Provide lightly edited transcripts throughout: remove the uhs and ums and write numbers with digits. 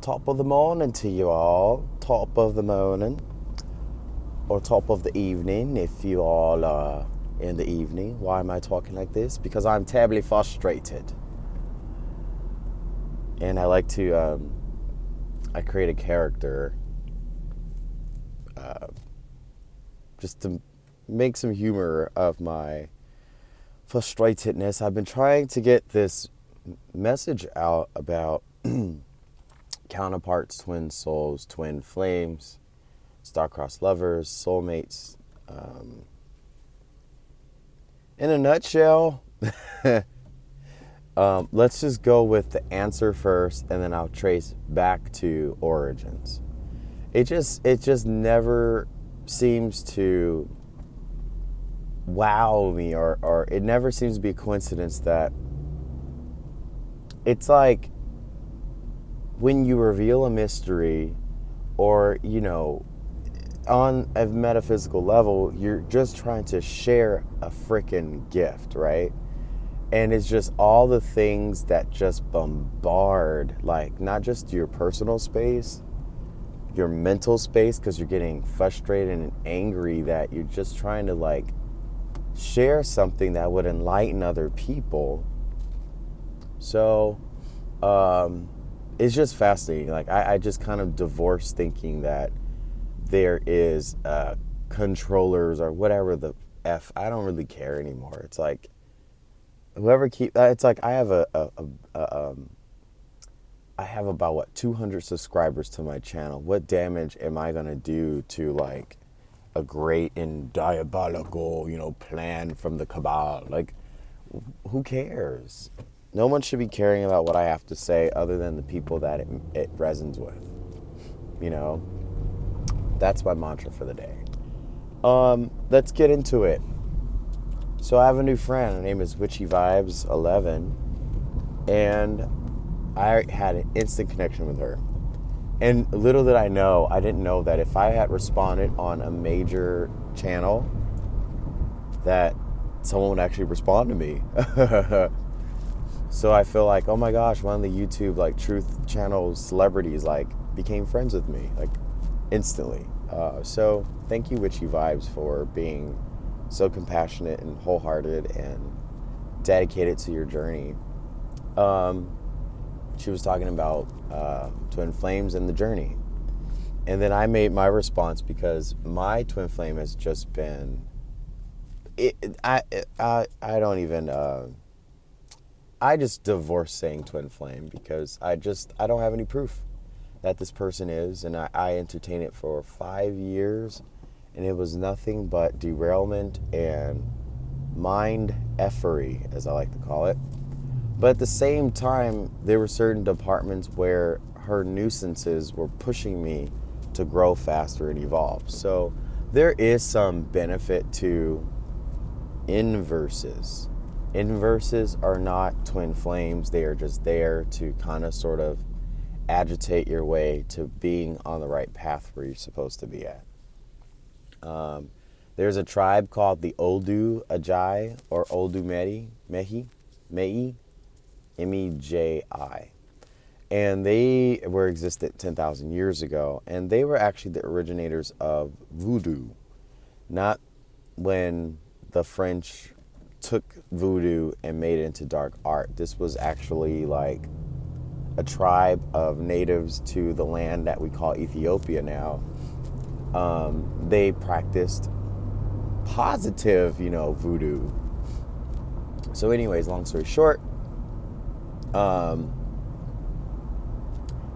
Top of the morning to you all. Top of the morning. Or top of the evening if you all are in the evening. Why am I talking like this? Because I'm terribly frustrated. And I like to, I create a character just to make some humor of my frustratedness. I've been trying to get this message out about counterparts, twin souls, twin flames, star-crossed lovers, soulmates. In a nutshell, let's just go with the answer first, and then I'll trace back to origins. It just never seems to wow me, or it never seems to be a coincidence that it's like when you reveal a mystery, or, on a metaphysical level, you're just trying to share a freaking gift, right? And it's just all the things that just bombard, like, not just your personal space, your mental space, because you're getting frustrated and angry that you're just trying to, like, share something that would enlighten other people. So, it's just fascinating. Like, I just kind of divorce thinking that there is controllers or whatever the F. I don't really care anymore. It's like, whoever it's like I have I have about 200 subscribers to my channel. What damage am I gonna do to, like, a great and diabolical, plan from the cabal? Like, who cares? No one should be caring about what I have to say other than the people that it resonates with. That's my mantra for the day. Let's get into it. So I have a new friend. Her name is Witchy Vibes 11, and I had an instant connection with her. And little did I know, I didn't know that if I had responded on a major channel, that someone would actually respond to me. So I feel like, oh my gosh, one of the YouTube, like, truth channel celebrities, like, became friends with me, like, instantly. So thank you, Witchy Vibes, for being so compassionate and wholehearted and dedicated to your journey. She was talking about twin flames and the journey. And then I made my response, because my twin flame has just been, I don't even, I just divorce saying twin flame, because I don't have any proof that this person is. And I entertained it for 5 years, and it was nothing but derailment and mind effery, as I like to call it. But at the same time, there were certain departments where her nuisances were pushing me to grow faster and evolve. So there is some benefit to inverses. Inverses are not twin flames. They are just there to kind of sort of agitate your way to being on the right path where you're supposed to be at. There's a tribe called the Oldu Ajai, or Oldu Mehi, M-E-J-I. And they were existed 10,000 years ago. And they were actually the originators of voodoo. Not when the French took voodoo and made it into dark art. This was actually like a tribe of natives to the land that we call Ethiopia now. They practiced positive, voodoo. So anyways, long story short,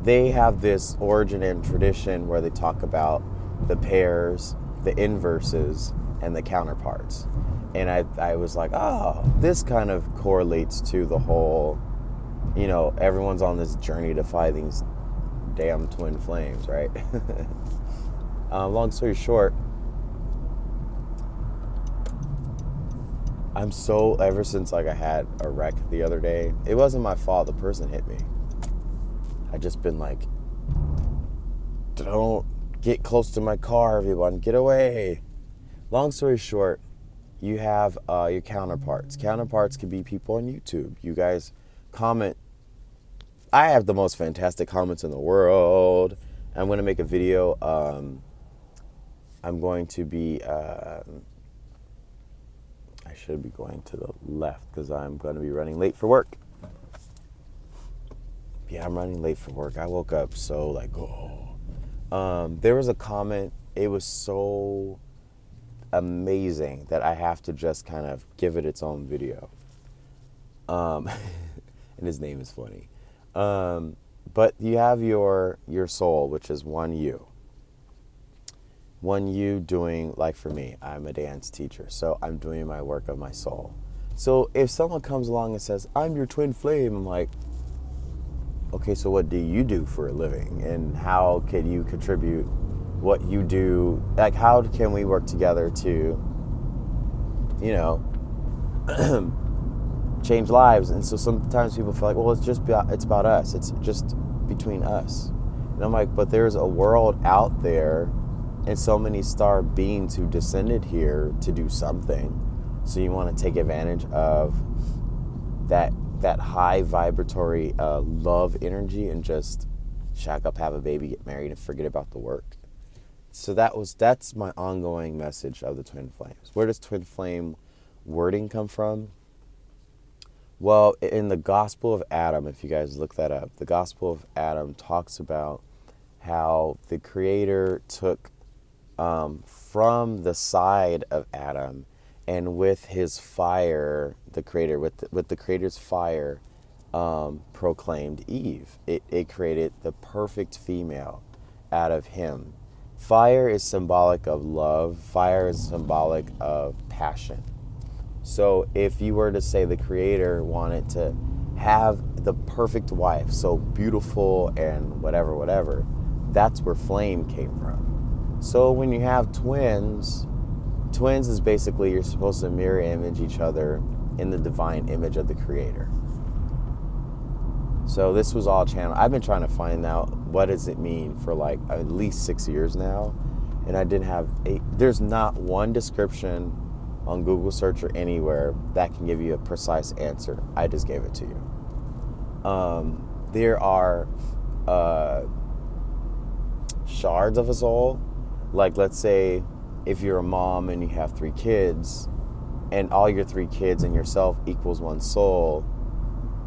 they have this origin and tradition where they talk about the pairs, the inverses, and the counterparts. And I was like, oh, this kind of correlates to the whole, everyone's on this journey to find these damn twin flames, right? Long story short, ever since, like, I had a wreck the other day, it wasn't my fault, the person hit me. I just been like, don't get close to my car, everyone, get away. Long story short, you have your counterparts. Counterparts could be people on YouTube. You guys comment I have the most fantastic comments in the world. I'm going to make a video. I'm going to be, I should be going to the left because I'm going to be running late for work. Yeah, I'm running late for work. I woke up so like, oh. There was a comment. It was so amazing that I have to just kind of give it its own video. And his name is funny. But you have your soul, which is one you. One you doing, like for me, I'm a dance teacher, so I'm doing my work of my soul. So if someone comes along and says, I'm your twin flame, I'm like, okay, so what do you do for a living? And how can you contribute what you do? Like, how can we work together to, you know, change lives? And so sometimes people feel like, well, it's about us. It's just between us. And I'm like, but there's a world out there and so many star beings who descended here to do something. So you want to take advantage of that high vibratory love energy and just shack up, have a baby, get married, and forget about the work. So that's my ongoing message of the twin flames. Where does twin flame wording come from? Well, in the Gospel of Adam, if you guys look that up, the Gospel of Adam talks about how the Creator took from the side of Adam, and with his fire, the Creator, with the Creator's fire, proclaimed Eve. It created the perfect female out of him. Fire is symbolic of love. Fire is symbolic of passion. So if you were to say the Creator wanted to have the perfect wife, so beautiful and whatever, that's where flame came from. So when you have twins is basically you're supposed to mirror image each other in the divine image of the Creator. So this was all channeled. I've been trying to find out what does it mean for like at least 6 years now, and I didn't have there's not one description on Google search or anywhere that can give you a precise answer. I just gave it to you. There are shards of a soul. Like, let's say if you're a mom and you have 3 kids, and all your 3 kids and yourself equals one soul,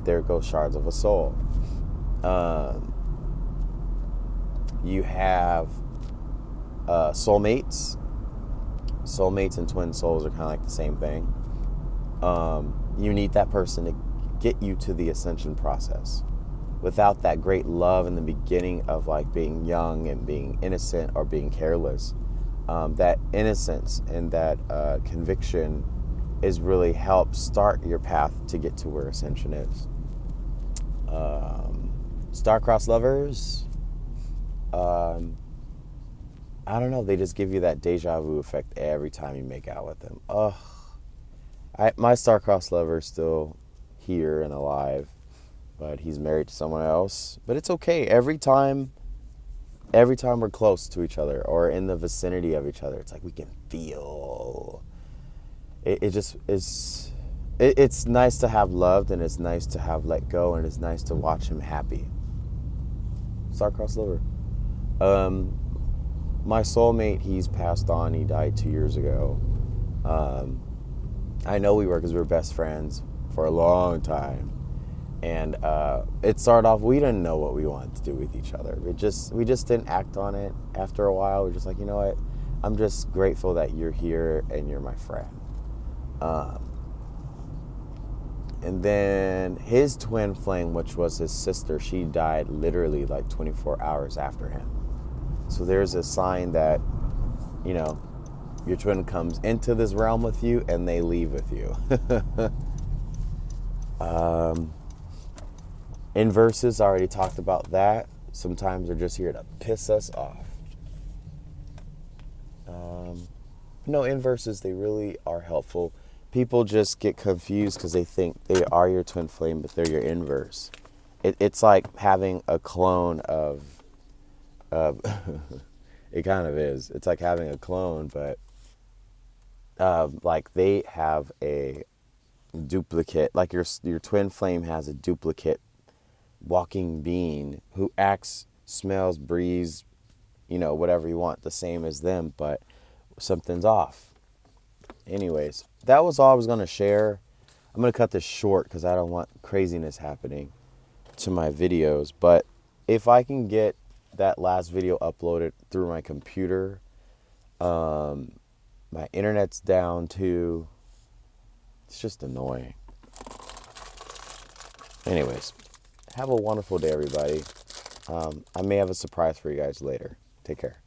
there goes shards of a soul. You have soulmates. Soulmates and twin souls are kind of like the same thing. You need that person to get you to the ascension process. Without that great love in the beginning of like being young and being innocent or being careless, that innocence and that conviction is really help start your path to get to where ascension is. Star-crossed lovers, I don't know, they just give you that deja vu effect every time you make out with them. My star-crossed lover is still here and alive, but he's married to someone else. But it's okay. Every time we're close to each other or in the vicinity of each other, it's like we can feel. It just is. It's nice to have loved, and it's nice to have let go, and it's nice to watch him happy. Star-crossed lover. My soulmate, he's passed on. He died 2 years ago. I know we were because we were best friends for a long time. And it started off, we didn't know what we wanted to do with each other. We just didn't act on it. After a while, we're just like, you know what? I'm just grateful that you're here and you're my friend. And then his twin flame, which was his sister, she died literally like 24 hours after him. So there's a sign that, you know, your twin comes into this realm with you and they leave with you. Inverses, I already talked about that. Sometimes they're just here to piss us off. No, inverses, they really are helpful. People just get confused because they think they are your twin flame, but they're your inverse. It's like having a clone of it kind of is. It's like having a clone, but like they have a duplicate. Like your twin flame has a duplicate walking being who acts, smells, breathes, whatever you want, the same as them, but something's off. Anyways, that was all I was going to share. I'm going to cut this short because I don't want craziness happening to my videos. But if I can get that last video uploaded through my computer, my internet's down too. It's just annoying. Anyways, have a wonderful day, everybody. I may have a surprise for you guys later. Take care.